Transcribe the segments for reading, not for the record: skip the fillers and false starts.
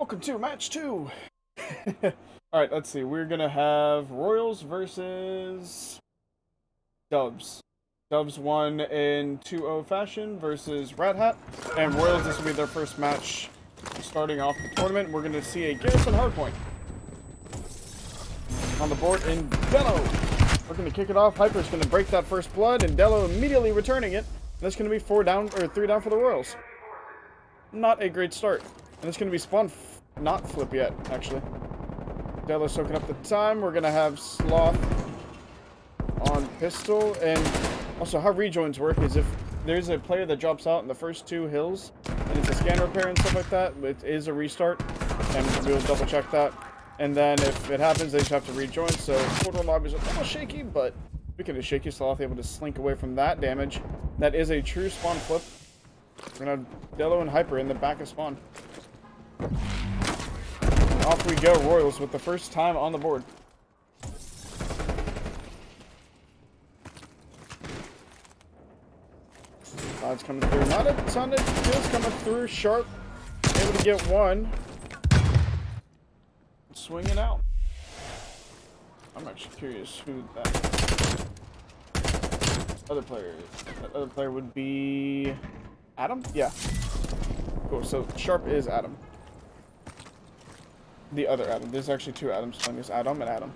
Welcome to match 2. Alright, let's see. We're going to have Royals versus Dubs. Dubs won in 2-0 fashion versus Rat Hat. And Royals, this will be their first match starting off the tournament. We're going to see a Garrison Hardpoint on the board in Dello. We're going to kick it off. Hyper's going to break that first blood, and Dello immediately returning it. That's going to be 3 down for the Royals. Not a great start. And it's going to be spawn not flip yet, actually. Dello soaking up the time. We're going to have Sloth on pistol. And also how rejoins work is if there's a player that drops out in the first 2 hills, and it's a scan repair and stuff like that, it is a restart. And we'll double check that. And then if it happens, they just have to rejoin. So total lobby is a little shaky, but speaking of shaky, Sloth able to slink away from that damage. That is a true spawn flip. We're going to have Dello and Hyper in the back of spawn. And off we go, Royals, with the first time on the board. Cloud's coming through. Not a ton of kills coming through. Sharp able to get one. Swinging out. I'm actually curious who that other player is. That other player would be Adam? Yeah. Cool. So Sharp is Adam. The other Adam. There's actually 2 Adams playing this. Adam and Adam.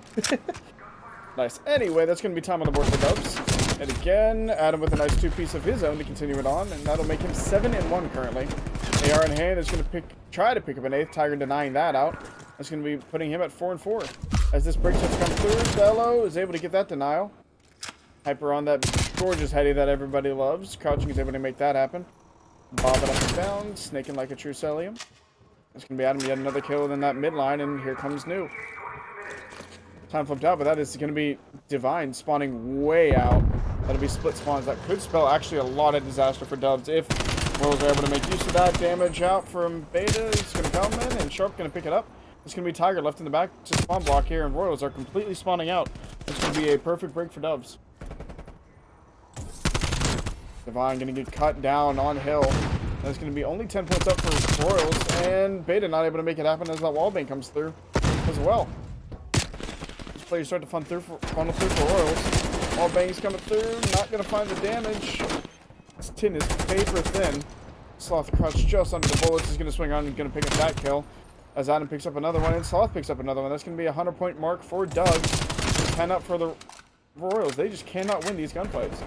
Nice. Anyway, that's going to be time on the board for Dubs. And again, Adam with a nice 2-piece of his own to continue it on. And that'll make him 7-1 currently. AR in hand is going to try to pick up an 8th. Tiger denying that out. That's going to be putting him at 4-4. As this break shots come through, Dello is able to get that denial. Hyper on that gorgeous heady that everybody loves. Crouching is able to make that happen. Bob it up and down, snaking like a true Celium. It's going to be Adam yet another kill in that midline, and here comes New. Time flipped out, but that is going to be Divine spawning way out. That'll be split spawns. That could spell actually a lot of disaster for Dubs if Royals are able to make use of that. Damage out from Beta. It's going to come in, and Sharp going to pick it up. It's going to be Tiger left in the back to spawn block here, and Royals are completely spawning out. It's going to be a perfect break for Dubs. Divine going to get cut down on hill. That's going to be only 10 points up for Royals, and Beta not able to make it happen as that wallbang comes through as well. These players start to funnel through for Royals. Wallbang's coming through, not going to find the damage. This tin is paper thin. Sloth crouched just under the bullets. He's going to swing on and going to pick up that kill. As Adam picks up another one, and Sloth picks up another one. That's going to be a 100-point mark for Dubs. 10 up for the Royals. They just cannot win these gunfights.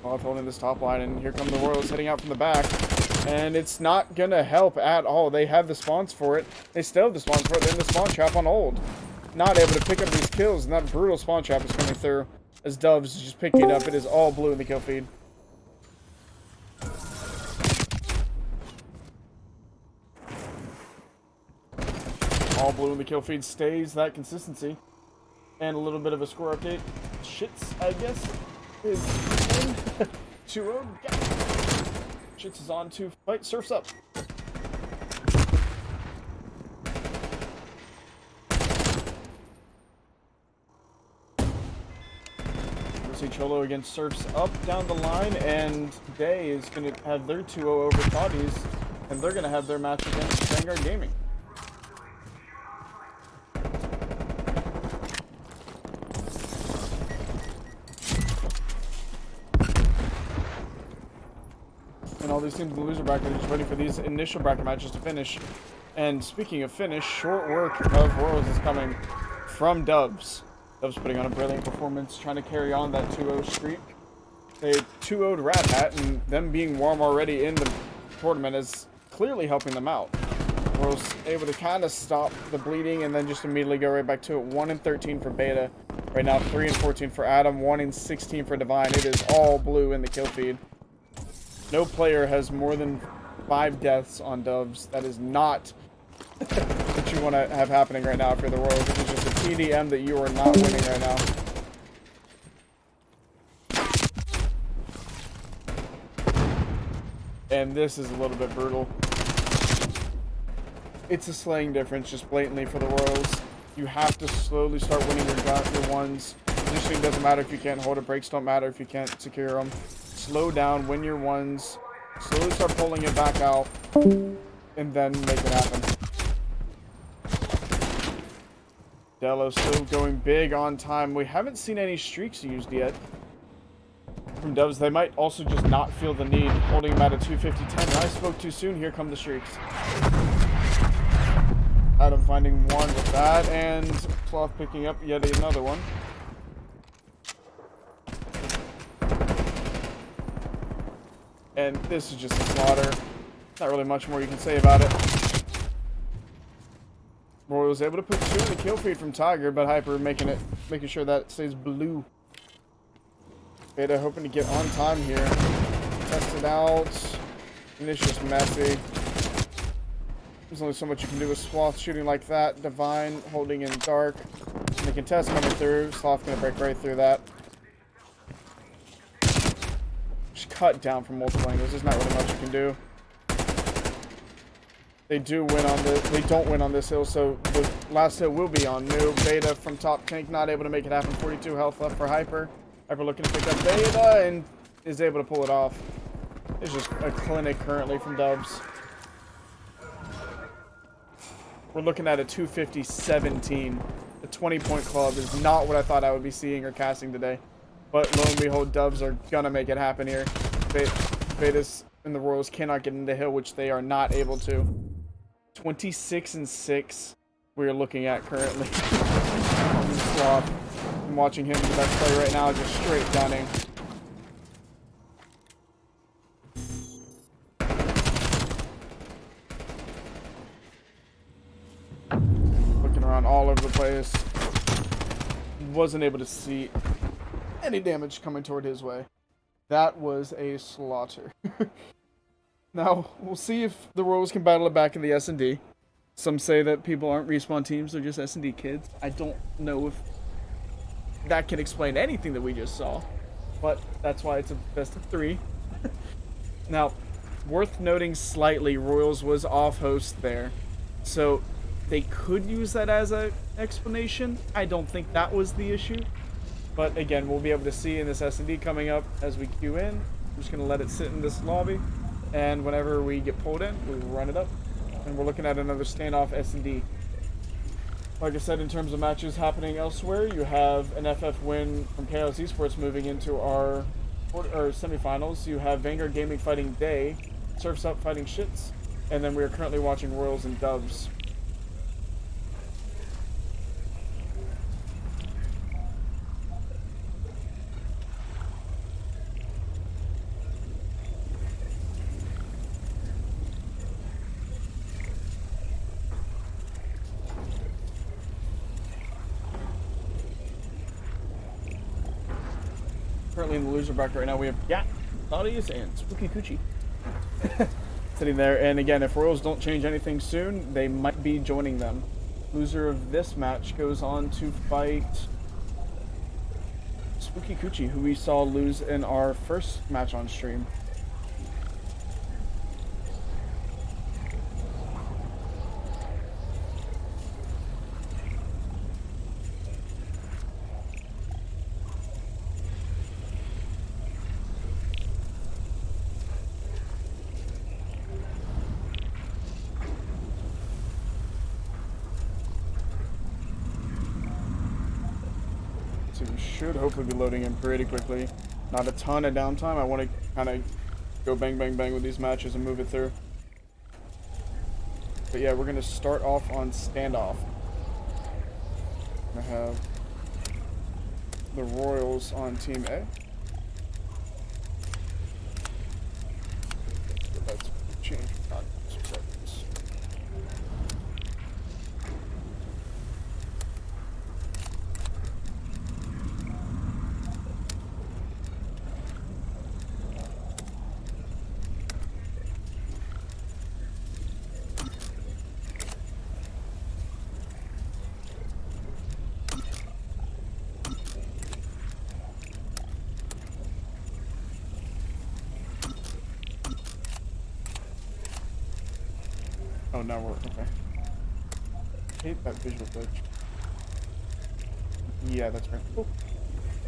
Sloth holding this top line, and here come the Royals heading out from the back. And it's not going to help at all. They have the spawns for it. They still have the spawns for it. They're in the spawn trap on hold. Not able to pick up these kills, and that brutal spawn trap is coming through as Dubs is just picking it up. It is all blue in the kill feed. All blue in the kill feed stays that consistency. And a little bit of a score update. Shits, I guess, is in 2-0. Shits is on to fight Surf's up. We'll see Cholo against Surf's up down the line, and Day is going to have their 2-0 over Toddies, and they're going to have their match against Vanguard Gaming. And all these teams in the loser bracket are just waiting for these initial bracket matches to finish. And speaking of finish, short work of Royals is coming from Dubs. Dubs putting on a brilliant performance, trying to carry on that 2-0 streak. They 2-0'd Rat Hat, and them being warm already in the tournament is clearly helping them out. Royals able to kind of stop the bleeding and then just immediately go right back to it. 1-13 for Beta. Right now 3-14 for Adam, 1-16 for Divine. It is all blue in the kill feed. No player has more than 5 deaths on Dubs. That is not what you want to have happening right now for the Royals. It is just a TDM that you are not winning right now. And this is a little bit brutal. It's a slaying difference just blatantly for the Royals. You have to slowly start winning your ones. Positioning doesn't matter if you can't hold it. Breaks don't matter if you can't secure them. Slow down, win your ones, Slowly start pulling it back out, and then make it happen. Delo's still going big on time. We haven't seen any streaks used yet from Dubs. They might also just not feel the need, holding him at a 250-10. I spoke too soon. Here come the streaks. Adam finding one with that, and Cloth picking up yet another one. And this is just a slaughter. Not really much more you can say about it. Roy was able to put 2 in the kill feed from Tiger, but Hyper making sure that it stays blue. Beta hoping to get on time here. Test it out. And it's just messy. There's only so much you can do with Sloth shooting like that. Divine holding in dark. And the contest coming through. Sloth gonna break right through that. Just cut down from multiple angles. There's not really much you can do. They do win on this. They don't win on this hill, so the last hill will be on new. Beta from top tank, not able to make it happen. 42 health left for Hyper. Hyper looking to pick up Beta and is able to pull it off. It's just a clinic currently from Dubs. We're looking at a 250-17. The 20-point club is not what I thought I would be seeing or casting today. But lo and behold, Dubs are gonna make it happen here. Betas and the Royals cannot get into hill, which they are not able to. 26-6 we're looking at currently. Sloth. I'm watching him the best play right now, just straight gunning. Looking around all over the place. Wasn't able to see any damage coming toward his way. That was a slaughter. Now, we'll see if the Royals can battle it back in the S&D. Some say that people aren't respawn teams, they're just S&D kids. I don't know if that can explain anything that we just saw. But that's why it's a best of 3. Now, worth noting slightly, Royals was off host there. So, they could use that as an explanation. I don't think that was the issue. But again, we'll be able to see in this S&D coming up as we queue in. I'm just going to let it sit in this lobby. And whenever we get pulled in, we will run it up. And we're looking at another standoff S&D. Like I said, in terms of matches happening elsewhere, you have an FF win from Chaos Esports moving into our semifinals. You have Vanguard Gaming fighting Day, Surf's Up fighting Shits, and then we are currently watching Royals and Dubs. Currently in the loser bracket right now, we have Claudius and Spooky Coochie sitting there. And again, if Royals don't change anything soon, they might be joining them. Loser of this match goes on to fight Spooky Coochie, who we saw lose in our first match on stream. So we should hopefully be loading in pretty quickly. Not a ton of downtime. I want to kind of go bang, bang, bang with these matches and move it through. But yeah, we're going to start off on standoff. I have the Royals on Team A. Let's change settings. Oh, now we're okay. I hate that visual glitch. Yeah, that's right. Cool.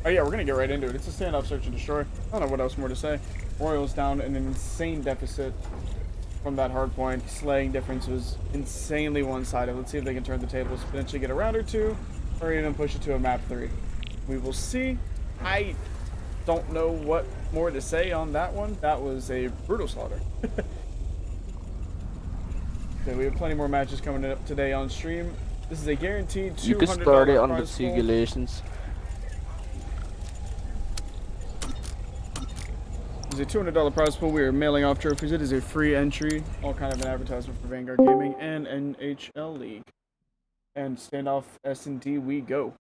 Oh yeah, we're gonna get right into it. It's a standoff search and destroy. I don't know what else more to say. Royals down in an insane deficit from that hard point. Slaying difference was insanely one-sided. Let's see if they can turn the tables, potentially get a round or two, or even push it to a map 3. We will see. I don't know what more to say on that one. That was a brutal slaughter. Okay, we have plenty more matches coming up today on stream. This is a guaranteed $200 You can start it on the prize pool. simulations. It's a $200 prize pool. We are mailing off trophies. It is a free entry. All kind of an advertisement for Vanguard Gaming and NHL League. And standoff S&D we go.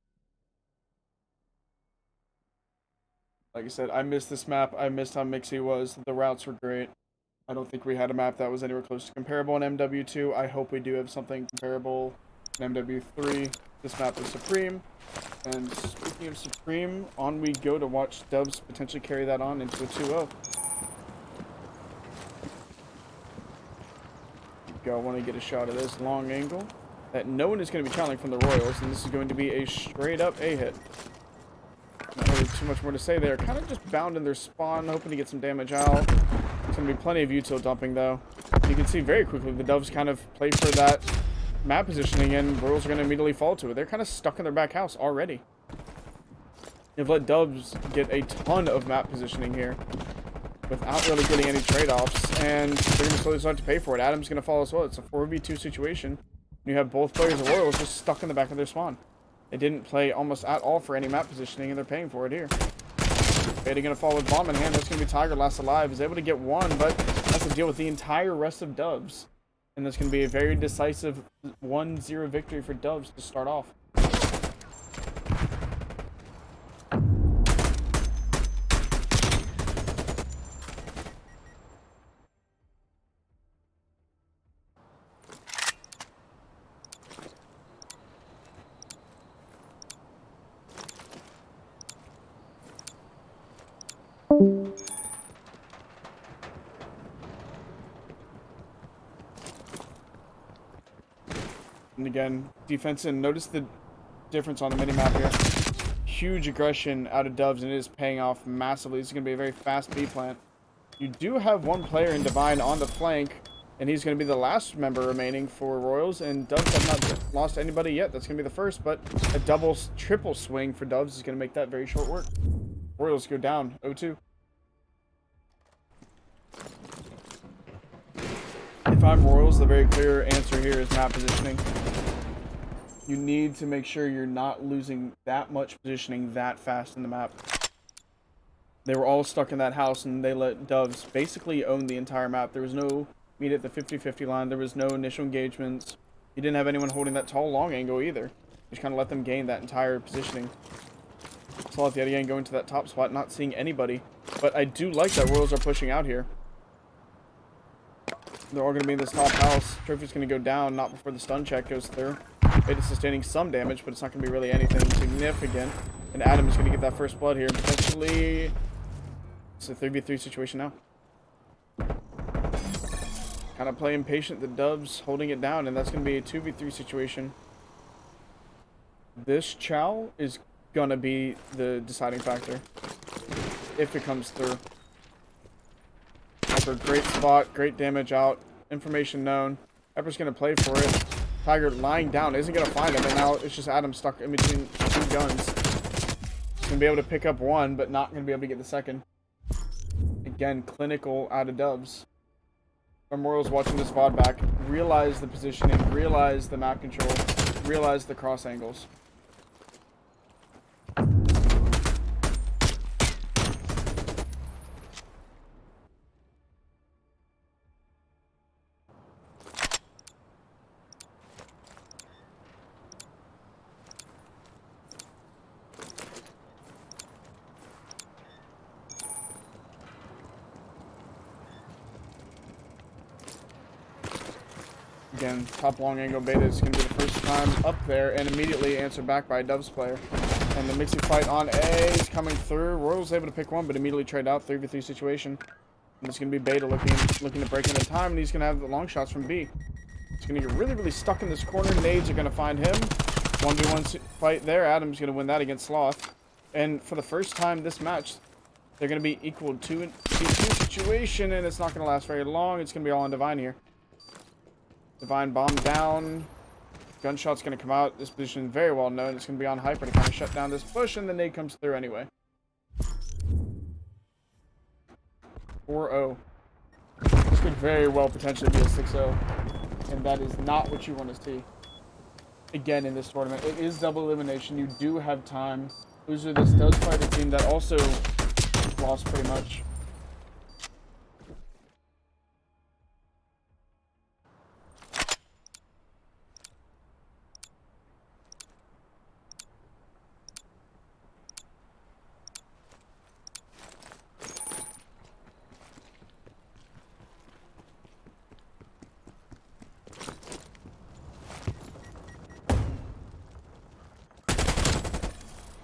Like I said, I missed this map. I missed how mixy it was. The routes were great. I don't think we had a map that was anywhere close to comparable in MW2. I hope we do have something comparable in MW3. This map is Supreme. And speaking of Supreme, on we go to watch Dubs potentially carry that on into a 2-0. I want to get a shot of this long angle that no one is going to be challenging from the Royals, and this is going to be a straight up A hit. Not really too much more to say there. Kind of just bound in their spawn, hoping to get some damage out. There's going to be plenty of util dumping though. You can see very quickly the Doves kind of play for that map positioning, and Royals are going to immediately fall to it. They're kind of stuck in their back house already. They've let Dubs get a ton of map positioning here without really getting any trade-offs, and they're going to slowly start to pay for it. Adam's going to fall as well. It's a 4v2 situation. You have both players of Royals just stuck in the back of their spawn. They didn't play almost at all for any map positioning, and they're paying for it here. Beta going to fall with bomb in hand. That's going to be Tiger last alive. He's able to get one, but has to deal with the entire rest of Dubs. And that's going to be a very decisive 1-0 victory for Dubs to start off. And again, defense, and notice the difference on the minimap here. Huge aggression out of Dubs, and it is paying off massively. This is going to be a very fast B plant. You do have one player in Divine on the flank, and he's going to be the last member remaining for Royals, and Dubs have not lost anybody yet. That's going to be the first, but a triple swing for Dubs is going to make that very short work. Royals go down 0-2. If I'm Royals, the very clear answer here is map positioning. You need to make sure you're not losing that much positioning that fast in the map. They were all stuck in that house, and they let Dubs basically own the entire map. There was no meet at the 50-50 line. There was no initial engagements. You didn't have anyone holding that tall long angle either. You just kind of let them gain that entire positioning. Sloth yet again going to that top spot, not seeing anybody. But I do like that Royals are pushing out here. They're all going to be in this top house. Trophy's going to go down, not before the stun check goes through. Beta's sustaining some damage, but it's not going to be really anything significant. And Adam is going to get that first blood here. Potentially, it's a 3v3 situation now. Kind of playing patient, the Dubs holding it down, and that's going to be a 2v3 situation. This Chow is going to be the deciding factor if it comes through. Pepper, great spot, great damage out, information known. Pepper's going to play for it. Tiger lying down isn't going to find him, and now it's just Adam stuck in between two guns. He's going to be able to pick up one, but not going to be able to get the second. Again, clinical out of Dubs. From Royals watching this VOD back, realize the positioning, realize the map control, realize the cross angles. Again, top long angle beta is going to be the first time up there, and immediately answered back by a Dubs player. And the mixy fight on A is coming through. Royals able to pick one, but immediately trade out 3v3 situation. And it's going to be Beta looking to break into time, and he's going to have the long shots from B. He's going to get really stuck in this corner. Nades are going to find him. 1v1 fight there. Adam's going to win that against Sloth. And for the first time this match, they're going to be equal to a 2 situation, and it's not going to last very long. It's going to be all on Divine here. Divine bomb down. Gunshot's going to come out. This position is very well known. It's going to be on Hyper to kind of shut down this push, and the nade comes through anyway. 4-0. This could very well potentially be a 6-0. And that is not what you want to see. Again, in this tournament, it is double elimination. You do have time. Loser this does fight a team that also lost pretty much.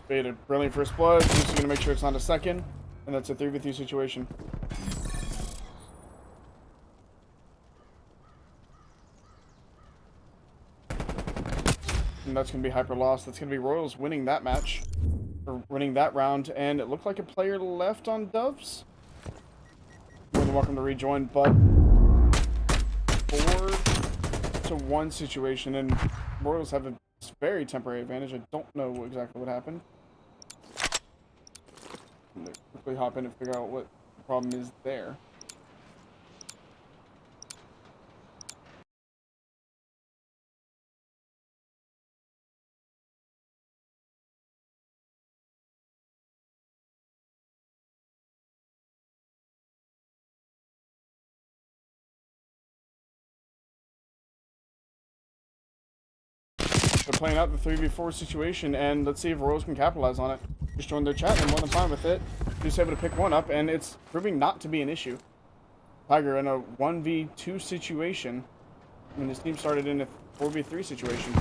Beta, brilliant first blood. Just going to make sure it's not a second. And that's a 3v3 situation. And that's going to be Hyper lost. That's going to be Royals winning that match. Or winning that round. And it looked like a player left on Doves. More than welcome to rejoin, but 4-1 situation. And Royals have a very temporary advantage. I don't know exactly what happened. I'm going to quickly hop in and figure out what the problem is there. They're playing out the 3v4 situation, and let's see if Royals can capitalize on it. Just joined their chat, and more than fine with it. Just able to pick one up, and it's proving not to be an issue. Tiger in a 1v2 situation, when his team started in a 4v3 situation.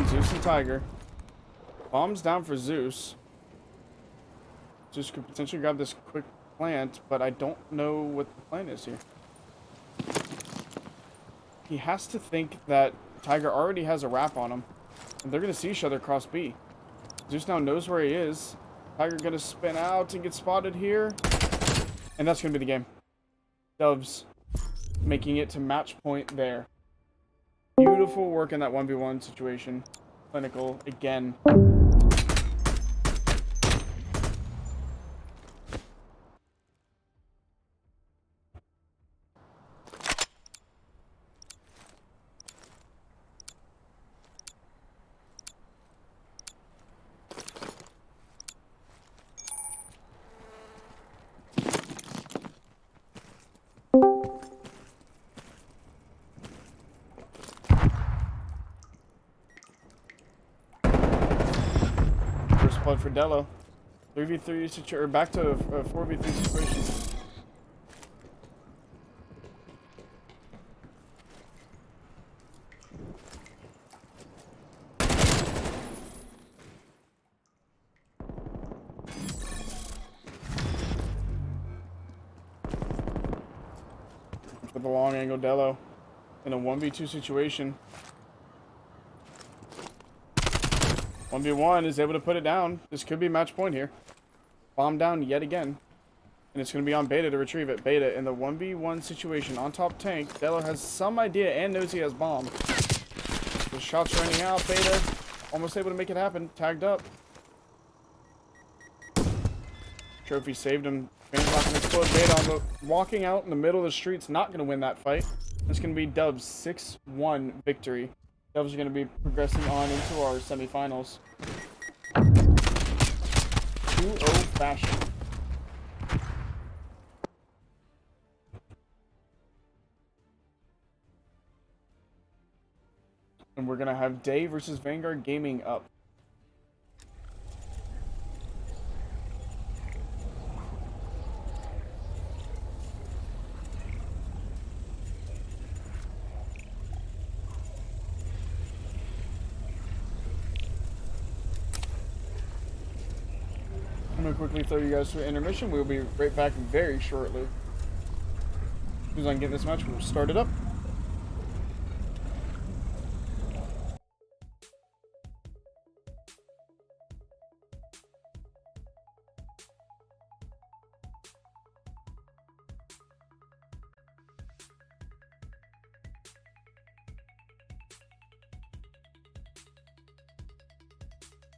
Zeus and Tiger. Bombs down for Zeus. Zeus could potentially grab this quick plant, but I don't know what the plan is here. He has to think that Tiger already has a wrap on him, and they're going to see each other across B. Zeus now knows where he is. Tiger going to spin out and get spotted here, and that's going to be the game. Doves making it to match point there. Beautiful work in that 1v1 situation. Clinical again. Blood for Dello. 3v3 situation, or back to a 4v3 situation. For the long angle Dello in a 1v2 situation. 1v1 is able to put it down. This could be match point here. Bomb down yet again. And it's going to be on Beta to retrieve it. Beta in the 1v1 situation on top tank. Dello has some idea and knows he has bomb. The shot's running out. Beta almost able to make it happen. Tagged up. Trophy saved him. Fans not going to explode. Beta on the walking out in the middle of the street's not going to win that fight. It's going to be Dub's 6-1 victory. Doves are going to be progressing on into our semifinals. 2-0 fashion. And we're going to have Day versus Vanguard Gaming up. going to quickly throw you guys to intermission. We'll be right back very shortly. As soon as I can get this match, we'll start it up.